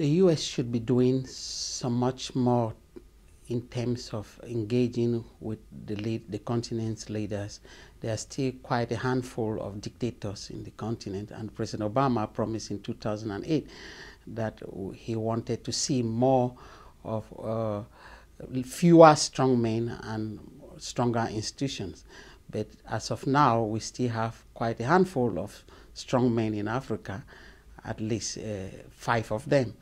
The U.S. should be doing so much more in terms of engaging with the continent's leaders. There are still quite a handful of dictators in the continent, and President Obama promised in 2008 that he wanted to see more of fewer strong men and stronger institutions. But as of now, we still have quite a handful of strong men in Africa, at least 5 of them,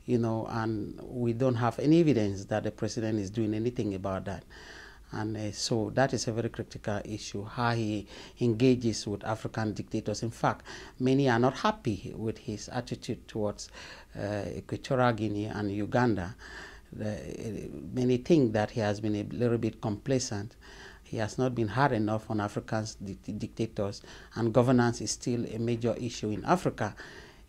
and we don't have any evidence that the president is doing anything about that. And so that is a very critical issue, how he engages with African dictators. In fact, many are not happy with his attitude towards Equatorial Guinea and Uganda. Many think that he has been a little bit complacent. He has not been hard enough on Africa's dictators, and governance is still a major issue in Africa,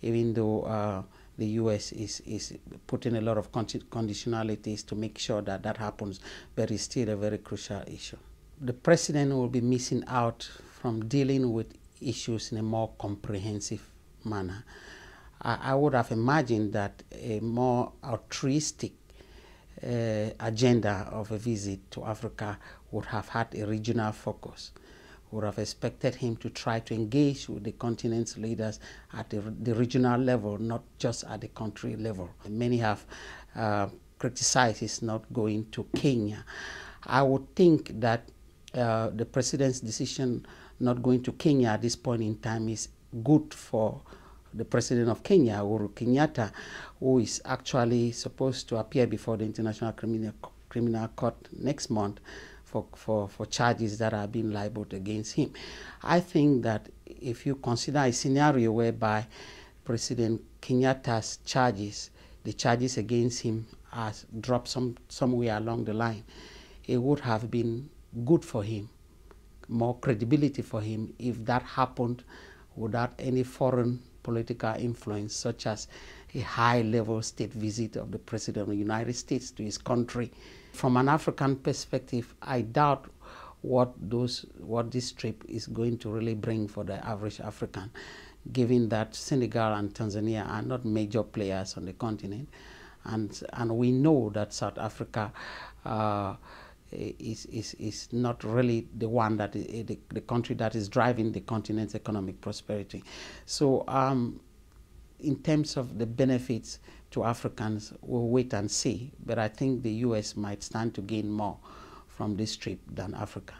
even though the U.S. is putting a lot of conditionalities to make sure that that happens, but it's still a very crucial issue. The president will be missing out from dealing with issues in a more comprehensive manner. I would have imagined that a more altruistic agenda of a visit to Africa would have had a regional focus. Would have expected him to try to engage with the continent's leaders at the regional level, not just at the country level. Many have criticized his not going to Kenya. I would think that the president's decision not going to Kenya at this point in time is good for the president of Kenya, Uhuru Kenyatta, who is actually supposed to appear before the International Criminal Court next month for charges that are being libeled against him. I think that if you consider a scenario whereby President Kenyatta's charges, the charges against him are dropped somewhere along the line, it would have been good for him, more credibility for him if that happened without any foreign political influence, such as a high-level state visit of the President of the United States to his country. From an African perspective, I doubt what this trip is going to really bring for the average African, given that Senegal and Tanzania are not major players on the continent, and we know that South Africa is not really the one that the country that is driving the continent's economic prosperity. So in terms of the benefits to Africans, we'll wait and see. But I think the U.S. might stand to gain more from this trip than Africa.